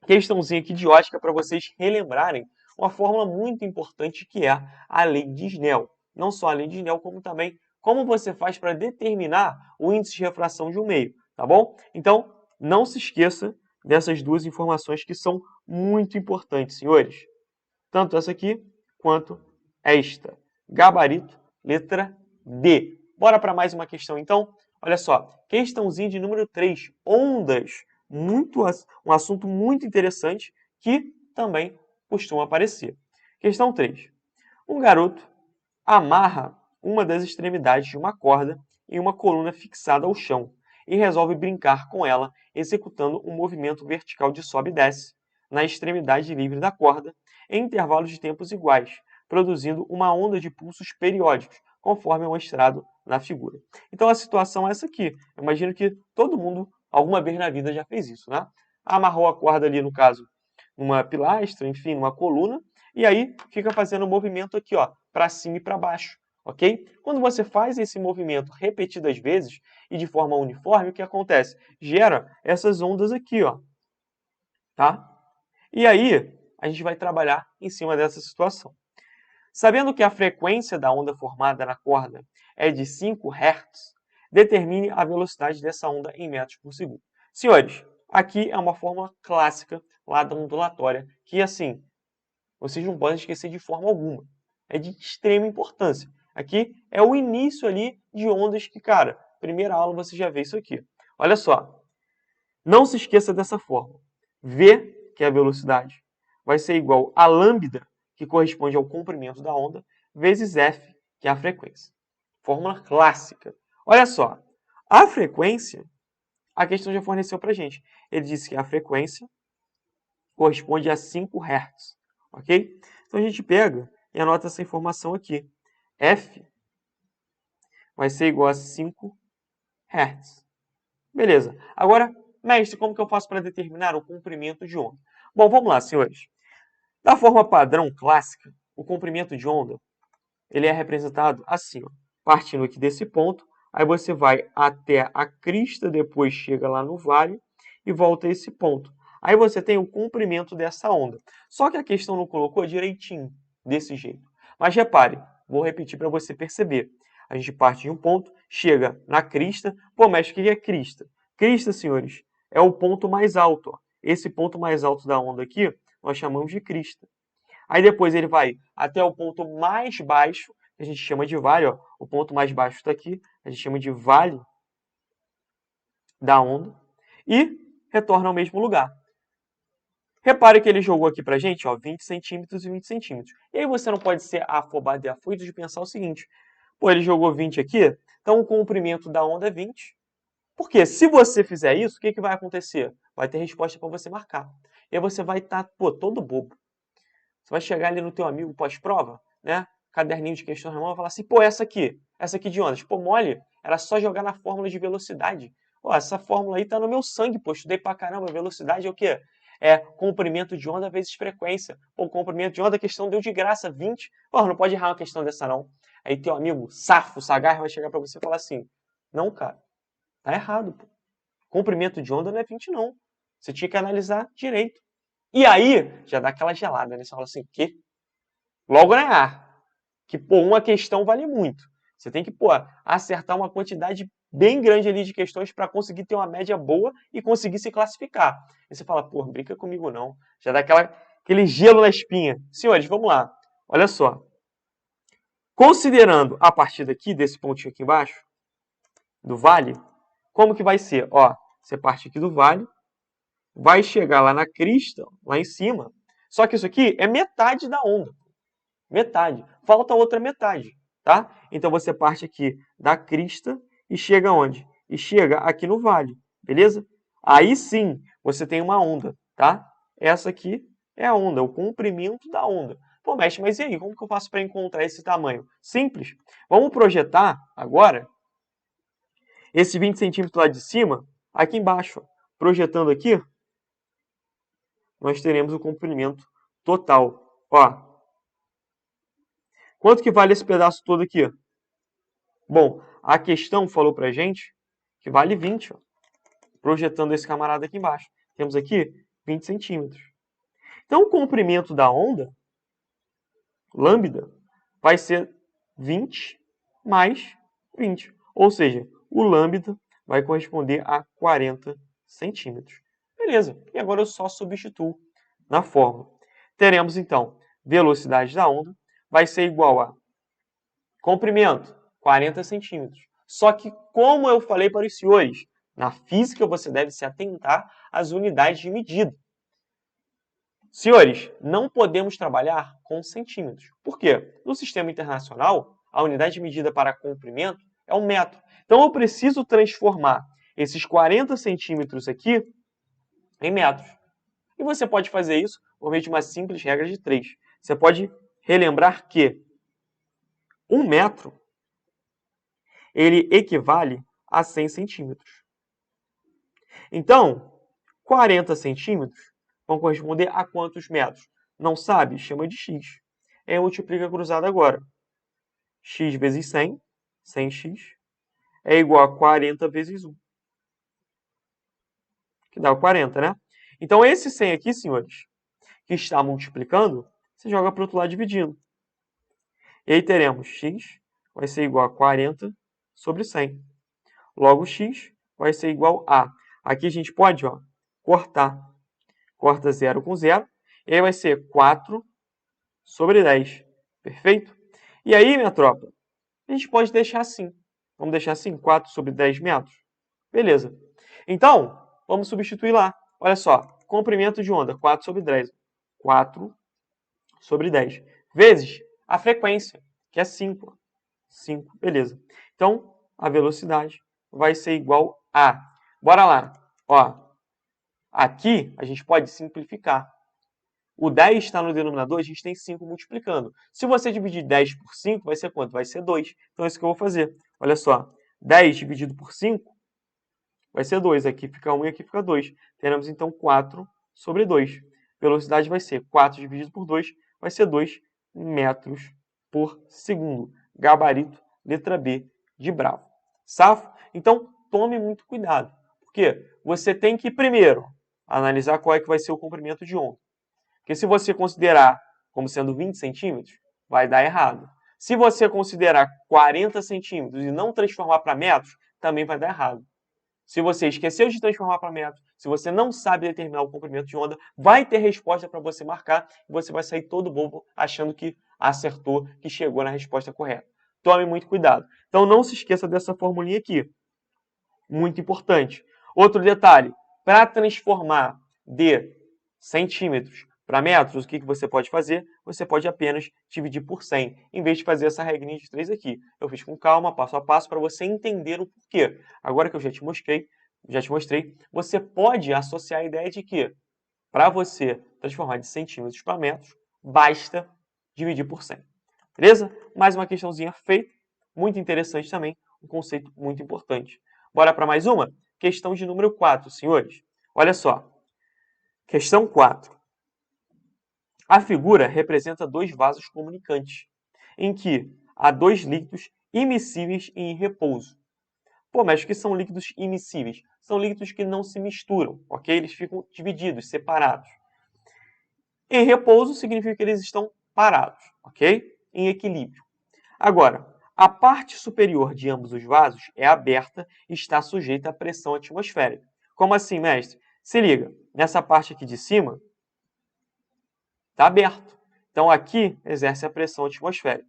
questãozinha aqui de ótica para vocês relembrarem uma fórmula muito importante que é a lei de Snell. Não só a lei de Snell, como também como você faz para determinar o índice de refração de um meio, tá bom? Então, não se esqueça dessas duas informações que são muito importantes, senhores. Tanto essa aqui quanto esta. Gabarito, letra D. Bora para mais uma questão, então? Olha só, questãozinha de número 3, ondas. Um assunto muito interessante que também costuma aparecer. Questão 3. Um garoto amarra uma das extremidades de uma corda em uma coluna fixada ao chão e resolve brincar com ela, executando um movimento vertical de sobe e desce na extremidade livre da corda em intervalos de tempos iguais, produzindo uma onda de pulsos periódicos, conforme é mostrado na figura. Então a situação é essa aqui. Eu imagino que todo mundo, alguma vez na vida, já fez isso, né? Amarrou a corda ali, no caso, numa pilastra, enfim, numa coluna, e aí fica fazendo um movimento aqui, ó, para cima e para baixo, ok? Quando você faz esse movimento repetidas vezes e de forma uniforme, o que acontece? Gera essas ondas aqui, ó, tá? E aí, a gente vai trabalhar em cima dessa situação. Sabendo que a frequência da onda formada na corda é de 5 Hz, determine a velocidade dessa onda em metros por segundo. Senhores, aqui é uma fórmula clássica lá da ondulatória, que assim, vocês não podem esquecer de forma alguma. É de extrema importância. Aqui é o início ali de ondas que, cara, primeira aula você já vê isso aqui. Olha só, não se esqueça dessa fórmula. V, que é a velocidade, vai ser igual a lambda, que corresponde ao comprimento da onda, vezes F, que é a frequência. Fórmula clássica. Olha só, a frequência, a questão já forneceu para a gente. Ele disse que a frequência corresponde a 5 Hz, ok? Então a gente pega e anota essa informação aqui. F vai ser igual a 5 Hz. Beleza. Agora, mestre, como que eu faço para determinar o comprimento de onda? Bom, vamos lá, senhores. Da forma padrão clássica, o comprimento de onda ele é representado assim, ó, partindo aqui desse ponto, aí você vai até a crista, depois chega lá no vale e volta a esse ponto. Aí você tem o comprimento dessa onda. Só que a questão não colocou direitinho, desse jeito. Mas repare, vou repetir para você perceber. A gente parte de um ponto, chega na crista. Pô, mas o que é crista? Crista, senhores, é o ponto mais alto. Ó. Esse ponto mais alto da onda aqui, nós chamamos de crista. Aí depois ele vai até o ponto mais baixo, a gente chama de vale, ó, o ponto mais baixo está aqui, a gente chama de vale da onda, e retorna ao mesmo lugar. Repare que ele jogou aqui pra gente, ó, 20 centímetros e 20 centímetros. E aí você não pode ser afobado e afoito de pensar o seguinte, pô, ele jogou 20 aqui, então o comprimento da onda é 20. Porque se você fizer isso, o que vai acontecer? Vai ter resposta para você marcar. E aí você vai estar, pô, todo bobo. Você vai chegar ali no teu amigo pós-prova, né? Caderninho de questões na mão, e falar assim, pô, essa aqui de ondas, pô, mole, era só jogar na fórmula de velocidade. Pô, essa fórmula aí tá no meu sangue, pô, estudei pra caramba, velocidade é o quê? É comprimento de onda vezes frequência. Pô, comprimento de onda, a questão deu de graça, 20. Pô, não pode errar uma questão dessa não. Aí teu amigo, safo, sagaz, vai chegar pra você e falar assim, não, cara, tá errado, pô. Comprimento de onda não é 20 não. Você tinha que analisar direito. E aí, já dá aquela gelada, né? Você fala assim, quê? Logo na ar. Que, pô, uma questão vale muito. Você tem que, pô, acertar uma quantidade bem grande ali de questões para conseguir ter uma média boa e conseguir se classificar. Aí você fala, pô, brinca comigo não. Já dá aquele gelo na espinha. Senhores, vamos lá. Olha só. Considerando a partir daqui, desse pontinho aqui embaixo, do vale, como que vai ser? Ó, você parte aqui do vale, vai chegar lá na crista, lá em cima. Só que isso aqui é metade da onda. Metade. Falta a outra metade, tá? Então você parte aqui da crista e chega onde? E chega aqui no vale, beleza? Aí sim, você tem uma onda, tá? Essa aqui é a onda, o comprimento da onda. Pô, mestre, mas e aí? Como que eu faço para encontrar esse tamanho? Simples. Vamos projetar agora esse 20 centímetros lá de cima, aqui embaixo. Ó. Projetando aqui, nós teremos o comprimento total. Ó, quanto que vale esse pedaço todo aqui? Bom, a questão falou pra gente que vale 20. Ó. Projetando esse camarada aqui embaixo. Temos aqui 20 centímetros. Então, o comprimento da onda, lambda, vai ser 20 mais 20. Ou seja, o lambda vai corresponder a 40 centímetros. Beleza. E agora eu só substituo na fórmula. Teremos, então, velocidade da onda vai ser igual a comprimento, 40 centímetros. Só que, como eu falei para os senhores, na física você deve se atentar às unidades de medida. Senhores, não podemos trabalhar com centímetros. Por quê? No sistema internacional, a unidade de medida para comprimento é um metro. Então, eu preciso transformar esses 40 centímetros aqui em metros. E você pode fazer isso por meio de uma simples regra de 3. Você pode relembrar que 1 metro ele equivale a 100 centímetros. Então, 40 centímetros vão corresponder a quantos metros? Não sabe? Chama de x. Aí multiplica cruzado agora. X vezes 100, 100x, é igual a 40 vezes 1. Que dá o 40, né? Então, esse 100 aqui, senhores, que está multiplicando, você joga para o outro lado dividindo. E aí teremos x vai ser igual a 40 sobre 100. Logo, x vai ser igual a... Aqui a gente pode cortar. Corta 0 com 0. E aí vai ser 4 sobre 10. Perfeito? E aí, minha tropa, a gente pode deixar assim. Vamos deixar assim, 4 sobre 10 metros. Beleza. Então, vamos substituir lá. Olha só, comprimento de onda, 4 sobre 10. 4 sobre 10. Vezes a frequência, que é 5. 5, beleza. Então, a velocidade vai ser igual a... Bora lá. Ó, aqui a gente pode simplificar. O 10 está no denominador, a gente tem 5 multiplicando. Se você dividir 10 por 5, vai ser quanto? Vai ser 2. Então é isso que eu vou fazer. Olha só, 10 dividido por 5 vai ser 2. Aqui fica 1 e aqui fica 2. Teremos então 4 sobre 2. Velocidade vai ser 4 dividido por 2, vai ser 2 metros por segundo. Gabarito, letra B de Bravo. Safo? Então, tome muito cuidado. Porque você tem que, primeiro, analisar qual é que vai ser o comprimento de onda. Porque se você considerar como sendo 20 centímetros, vai dar errado. Se você considerar 40 centímetros e não transformar para metros, também vai dar errado. Se você esqueceu de transformar para metros, se você não sabe determinar o comprimento de onda, vai ter resposta para você marcar e você vai sair todo bobo achando que acertou, que chegou na resposta correta. Tome muito cuidado. Então não se esqueça dessa formulinha aqui. Muito importante. Outro detalhe, para transformar de centímetros para metros, o que você pode fazer? Você pode apenas dividir por 100, em vez de fazer essa regrinha de 3 aqui. Eu fiz com calma, passo a passo, para você entender o porquê. Agora que eu já te mostrei, você pode associar a ideia de que, para você transformar de centímetros para metros, basta dividir por 100. Beleza? Mais uma questãozinha feita, muito interessante também, um conceito muito importante. Bora para mais uma? Questão de número 4, senhores. Olha só. Questão 4. A figura representa dois vasos comunicantes, em que há dois líquidos immiscíveis em repouso. Pô, mas o que são líquidos immiscíveis? São líquidos que não se misturam, ok? Eles ficam divididos, separados. Em repouso significa que eles estão parados, ok? Em equilíbrio. Agora, a parte superior de ambos os vasos é aberta e está sujeita à pressão atmosférica. Como assim, mestre? Se liga, nessa parte aqui de cima, está aberto. Então, aqui exerce a pressão atmosférica.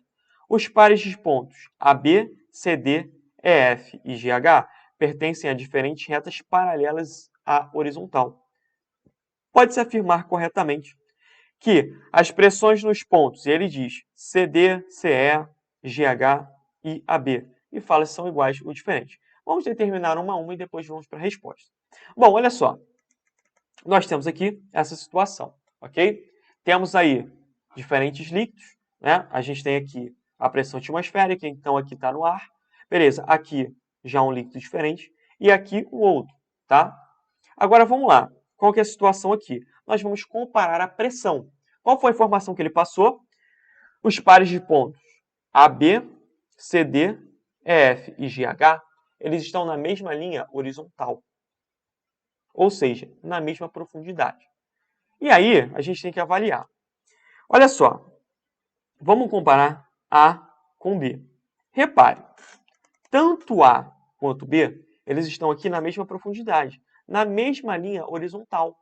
Os pares de pontos AB, CD, EF e GH pertencem a diferentes retas paralelas à horizontal. Pode-se afirmar corretamente que as pressões nos pontos, e ele diz CD, CE, GH e AB, e fala se são iguais ou diferentes. Vamos determinar uma a uma e depois vamos para a resposta. Bom, olha só. Nós temos aqui essa situação, ok? Temos aí diferentes líquidos, né? A gente tem aqui a pressão atmosférica, então aqui está no ar. Beleza, aqui já um líquido diferente e aqui o outro, tá? Agora vamos lá. Qual que é a situação aqui? Nós vamos comparar a pressão. Qual foi a informação que ele passou? Os pares de pontos AB, CD, EF e GH, eles estão na mesma linha horizontal. Ou seja, na mesma profundidade. E aí, a gente tem que avaliar. Olha só, vamos comparar A com B. Repare, tanto A quanto B, eles estão aqui na mesma profundidade, na mesma linha horizontal.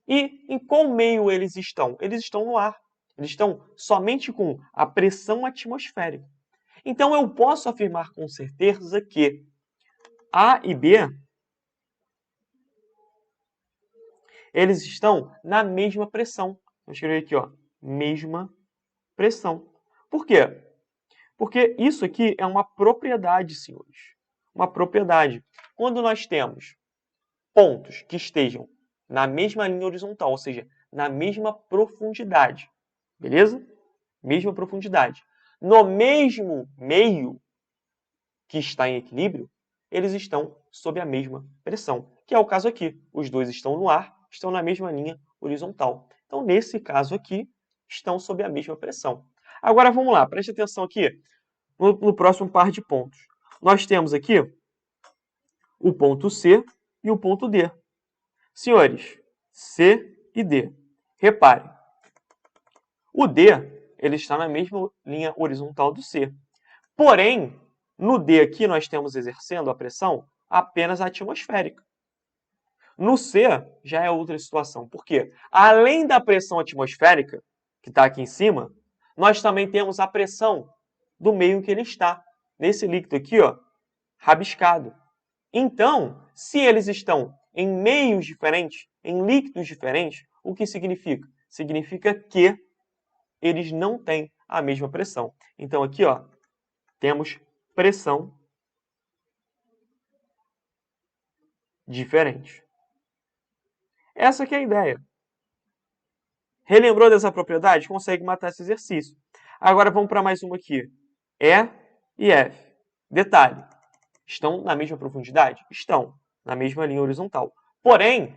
E em qual meio eles estão? Eles estão no ar. Eles estão somente com a pressão atmosférica. Então, eu posso afirmar com certeza que A e B, eles estão na mesma pressão. Vou escrever aqui, ó, mesma pressão. Por quê? Porque isso aqui é uma propriedade, senhores. Uma propriedade. Quando nós temos pontos que estejam na mesma linha horizontal, ou seja, na mesma profundidade, beleza? Mesma profundidade. No mesmo meio que está em equilíbrio, eles estão sob a mesma pressão, que é o caso aqui. Os dois estão no ar, estão na mesma linha horizontal. Então, nesse caso aqui, estão sob a mesma pressão. Agora, vamos lá, preste atenção aqui no próximo par de pontos. Nós temos aqui o ponto C e o ponto D. Senhores, C e D. Reparem, o D ele está na mesma linha horizontal do C. Porém, no D aqui nós temos exercendo a pressão apenas atmosférica. No C já é outra situação. Por quê? Além da pressão atmosférica, que está aqui em cima, nós também temos a pressão do meio em que ele está. Nesse líquido aqui, ó, rabiscado. Então, se eles estão em meios diferentes, em líquidos diferentes, o que significa? Significa que eles não têm a mesma pressão. Então, aqui, ó, temos pressão diferente. Essa que é a ideia. Relembrou dessa propriedade? Consegue matar esse exercício. Agora vamos para mais uma aqui. E e F. Detalhe, estão na mesma profundidade? Estão, na mesma linha horizontal. Porém,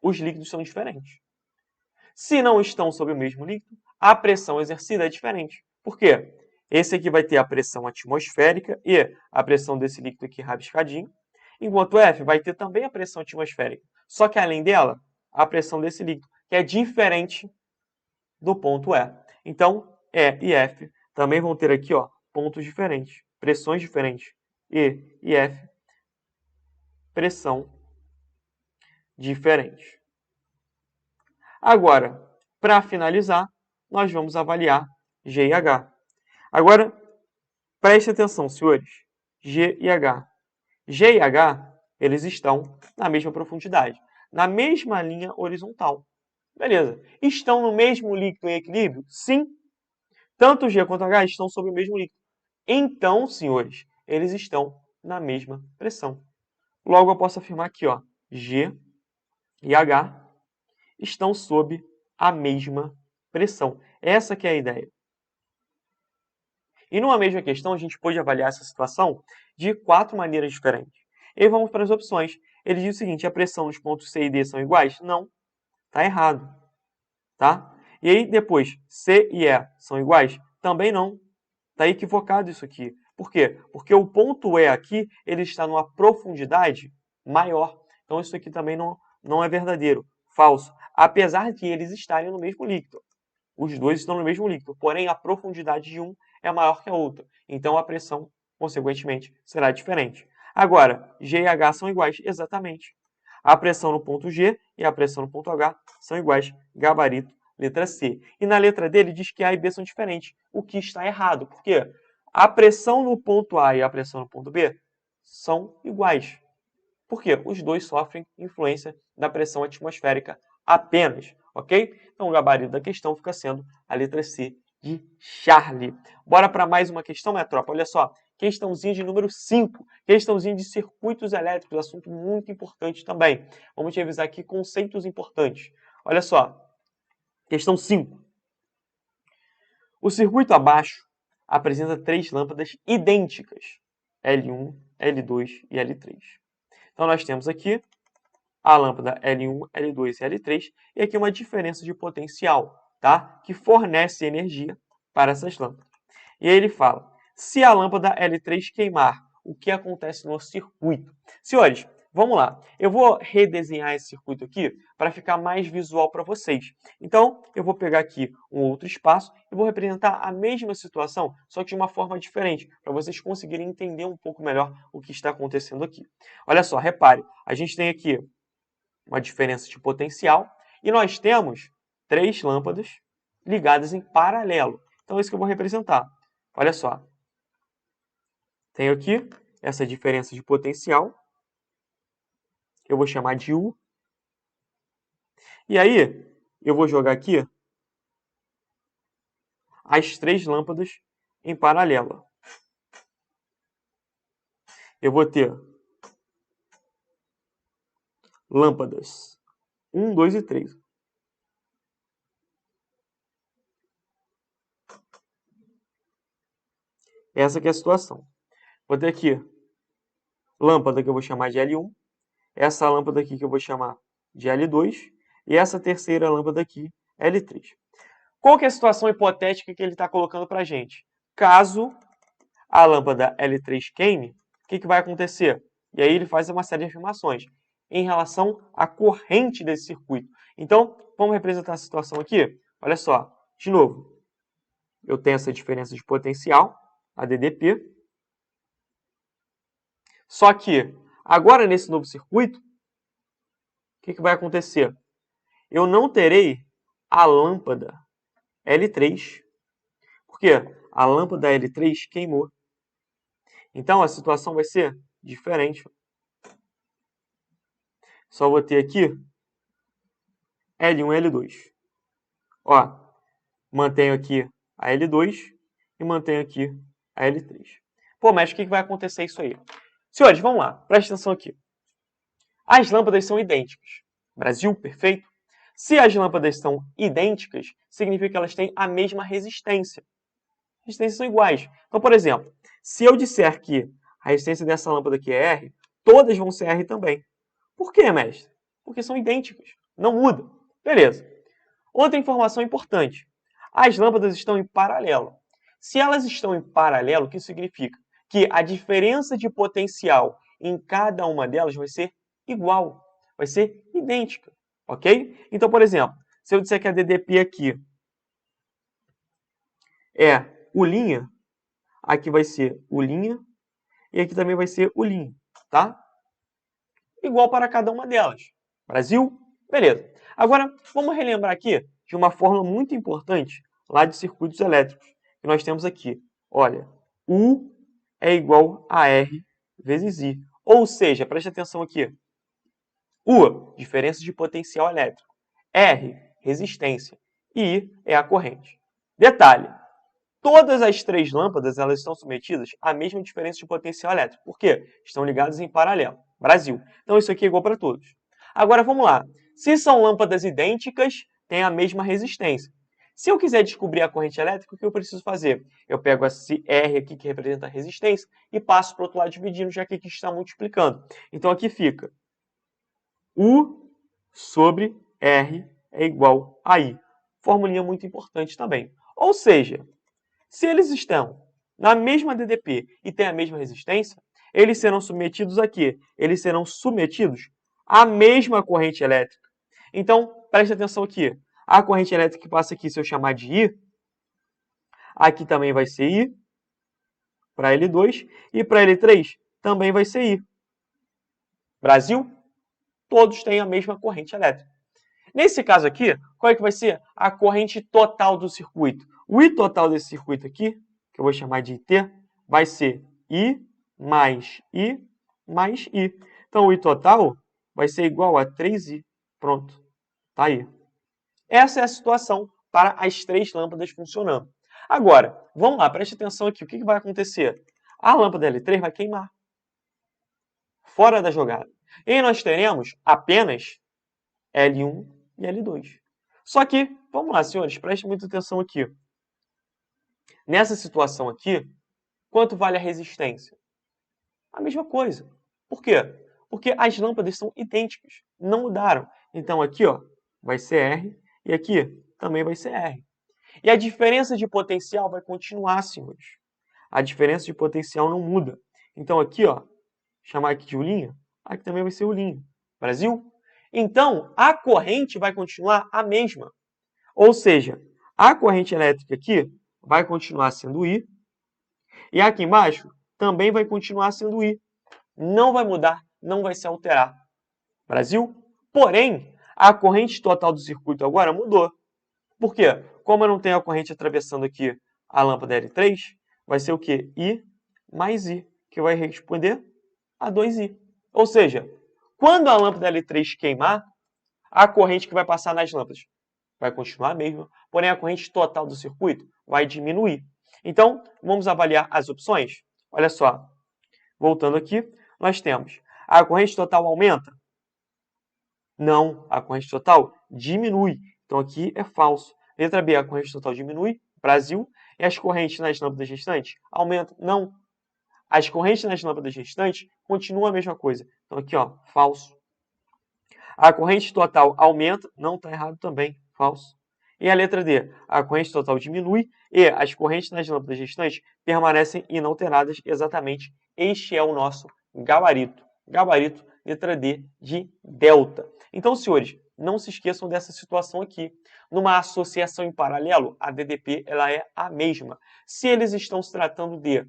os líquidos são diferentes. Se não estão sob o mesmo líquido, a pressão exercida é diferente. Por quê? Esse aqui vai ter a pressão atmosférica e a pressão desse líquido aqui rabiscadinho, enquanto o F vai ter também a pressão atmosférica. Só que além dela, a pressão desse líquido, que é diferente do ponto E. Então, E e F também vão ter aqui, ó, pontos diferentes, pressões diferentes. E e F, pressão diferente. Agora, para finalizar, nós vamos avaliar G e H. Agora, preste atenção, senhores. G e H. G e H, eles estão na mesma profundidade, na mesma linha horizontal. Beleza. Estão no mesmo líquido em equilíbrio? Sim. Tanto G quanto H estão sobre o mesmo líquido. Então, senhores, eles estão na mesma pressão. Logo, eu posso afirmar aqui, ó, G e H estão sob a mesma pressão. Essa que é a ideia. E numa mesma questão, a gente pode avaliar essa situação de 4 maneiras diferentes. E aí vamos para as opções. Ele diz o seguinte, a pressão nos pontos C e D são iguais? Não, está errado. Tá? E aí depois, C e E são iguais? Também não. Está equivocado isso aqui. Por quê? Porque o ponto E aqui, ele está numa profundidade maior. Então isso aqui também não é verdadeiro, falso. Apesar de eles estarem no mesmo líquido. Os dois estão no mesmo líquido, porém a profundidade de um é maior que a outra. Então a pressão, consequentemente, será diferente. Agora, G e H são iguais? Exatamente. A pressão no ponto G e a pressão no ponto H são iguais. Gabarito, letra C. E na letra D ele diz que A e B são diferentes, o que está errado. Por quê? A pressão no ponto A e a pressão no ponto B são iguais. Por quê? Os dois sofrem influência da pressão atmosférica apenas, ok? Então o gabarito da questão fica sendo a letra C de Charlie. Bora para mais uma questão, minha tropa? Olha só, questãozinha de número 5, questãozinha de circuitos elétricos, assunto muito importante também. Vamos revisar aqui conceitos importantes. Olha só, questão 5. O circuito abaixo apresenta 3 lâmpadas idênticas, L1, L2 e L3. Então nós temos aqui a lâmpada L1, L2 e L3, e aqui uma diferença de potencial, tá? Que fornece energia para essas lâmpadas. E aí ele fala, se a lâmpada L3 queimar, o que acontece no circuito? Senhores, vamos lá. Eu vou redesenhar esse circuito aqui para ficar mais visual para vocês. Então, eu vou pegar aqui um outro espaço e vou representar a mesma situação, só que de uma forma diferente, para vocês conseguirem entender um pouco melhor o que está acontecendo aqui. Olha só, repare, a gente tem aqui uma diferença de potencial, e nós temos 3 lâmpadas ligadas em paralelo. Então é isso que eu vou representar. Olha só. Tenho aqui essa diferença de potencial, eu vou chamar de U. E aí, eu vou jogar aqui as 3 lâmpadas em paralelo. Eu vou ter lâmpadas 1, 2 e 3. Essa que é a situação. Vou ter aqui lâmpada que eu vou chamar de L1, essa lâmpada aqui que eu vou chamar de L2 e essa terceira lâmpada aqui, L3. Qual que é a situação hipotética que ele está colocando para a gente? Caso a lâmpada L3 queime, o que vai acontecer? E aí ele faz uma série de afirmações em relação à corrente desse circuito. Então, vamos representar a situação aqui? Olha só, de novo, eu tenho essa diferença de potencial, a DDP. Só que, agora nesse novo circuito, o que vai acontecer? Eu não terei a lâmpada L3, porque a lâmpada L3 queimou. Então, a situação vai ser diferente. Só vou ter aqui L1 e L2. Ó, mantenho aqui a L2 e mantenho aqui a L3. Pô, mas o que vai acontecer isso aí? Senhores, vamos lá, presta atenção aqui. As lâmpadas são idênticas. Brasil, perfeito? Se as lâmpadas são idênticas, significa que elas têm a mesma resistência. As resistências são iguais. Então, por exemplo, se eu disser que a resistência dessa lâmpada aqui é R, todas vão ser R também. Por quê, mestre? Porque são idênticas. Não muda. Beleza. Outra informação importante. As lâmpadas estão em paralelo. Se elas estão em paralelo, o que significa? Que a diferença de potencial em cada uma delas vai ser igual. Vai ser idêntica. Ok? Então, por exemplo, se eu disser que a DDP aqui é U', aqui vai ser U', e aqui também vai ser U', tá? Igual para cada uma delas. Brasil? Beleza. Agora, vamos relembrar aqui de uma fórmula muito importante lá de circuitos elétricos. E nós temos aqui, olha, U é igual a R vezes I. Ou seja, preste atenção aqui. U, diferença de potencial elétrico. R, resistência. E I é a corrente. Detalhe, todas as três lâmpadas elas estão submetidas à mesma diferença de potencial elétrico. Por quê? Estão ligadas em paralelo. Brasil. Então isso aqui é igual para todos. Agora vamos lá. Se são lâmpadas idênticas, tem a mesma resistência. Se eu quiser descobrir a corrente elétrica, o que eu preciso fazer? Eu pego esse R aqui, que representa a resistência, e passo para o outro lado dividindo, já que aqui está multiplicando. Então aqui fica U sobre R é igual a I. Formulinha muito importante também. Ou seja, se eles estão na mesma DDP e têm a mesma resistência, eles serão submetidos a quê? Eles serão submetidos à mesma corrente elétrica. Então, preste atenção aqui. A corrente elétrica que passa aqui, se eu chamar de I, aqui também vai ser I, para L2, e para L3 também vai ser I. Brasil? Todos têm a mesma corrente elétrica. Nesse caso aqui, qual é que vai ser a corrente total do circuito? O I total desse circuito aqui, que eu vou chamar de IT, vai ser I mais I mais I. Então, o I total vai ser igual a 3I. Pronto. Tá aí. Essa é a situação para as três lâmpadas funcionando. Agora, vamos lá, preste atenção aqui. O que vai acontecer? A lâmpada L3 vai queimar. Fora da jogada. E aí nós teremos apenas L1 e L2. Só que, vamos lá, senhores, prestem muita atenção aqui. Nessa situação aqui, quanto vale a resistência? A mesma coisa. Por quê? Porque as lâmpadas são idênticas, não mudaram. Então aqui ó, vai ser R e aqui também vai ser R. E a diferença de potencial vai continuar, senhores. A diferença de potencial não muda. Então aqui, ó, chamar aqui de Ulinha, aqui também vai ser Ulinha. Brasil? Então, a corrente vai continuar a mesma. Ou seja, a corrente elétrica aqui vai continuar sendo I, e aqui embaixo também vai continuar sendo I. Não vai mudar, não vai se alterar. Brasil? Porém, a corrente total do circuito agora mudou. Por quê? Como eu não tenho a corrente atravessando aqui a lâmpada L3, vai ser o quê? I mais I, que vai responder a 2I. Ou seja, quando a lâmpada L3 queimar, a corrente que vai passar nas lâmpadas vai continuar a mesma, porém a corrente total do circuito vai diminuir. Então, vamos avaliar as opções? Olha só, voltando aqui, nós temos a corrente total aumenta? Não, a corrente total diminui. Então aqui é falso. Letra B, a corrente total diminui, Brasil. E as correntes nas lâmpadas restantes aumentam? Não. As correntes nas lâmpadas restantes continuam a mesma coisa. Então aqui, ó, falso. A corrente total aumenta? Não, está errado também, falso. E a letra D, a corrente total diminui e as correntes nas lâmpadas restantes permanecem inalteradas. Exatamente, este é o nosso gabarito. Gabarito, letra D, de delta. Então, senhores, não se esqueçam dessa situação aqui. Numa associação em paralelo, a DDP ela é a mesma. Se eles estão se tratando de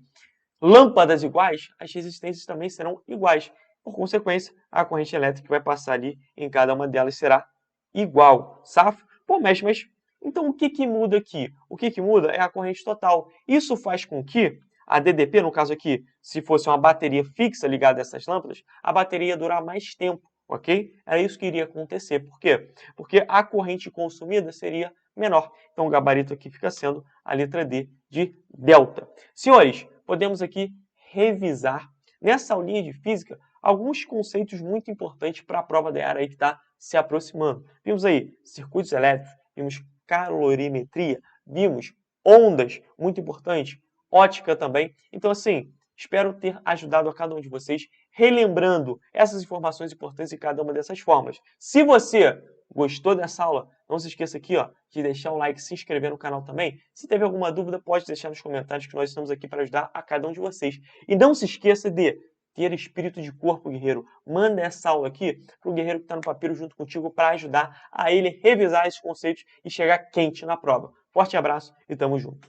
lâmpadas iguais, as resistências também serão iguais. Por consequência, a corrente elétrica que vai passar ali em cada uma delas será igual. Safo? Pô, mestre, mas então o que muda aqui? O que muda é a corrente total. Isso faz com que a DDP, no caso aqui, se fosse uma bateria fixa ligada a essas lâmpadas, a bateria ia durar mais tempo, ok? Era isso que iria acontecer. Por quê? Porque a corrente consumida seria menor. Então o gabarito aqui fica sendo a letra D de delta. Senhores, podemos aqui revisar nessa aulinha de física alguns conceitos muito importantes para a prova da EAR aí que está se aproximando. Vimos aí circuitos elétricos, vimos calorimetria, vimos ondas, muito importante, ótica também. Então, assim, espero ter ajudado a cada um de vocês, relembrando essas informações importantes em cada uma dessas formas. Se você gostou dessa aula, não se esqueça aqui ó, de deixar o like e se inscrever no canal também. Se teve alguma dúvida, pode deixar nos comentários que nós estamos aqui para ajudar a cada um de vocês. E não se esqueça de ter espírito de corpo, guerreiro. Manda essa aula aqui para o guerreiro que está no papiro junto contigo para ajudar a ele revisar esses conceitos e chegar quente na prova. Forte abraço e tamo junto.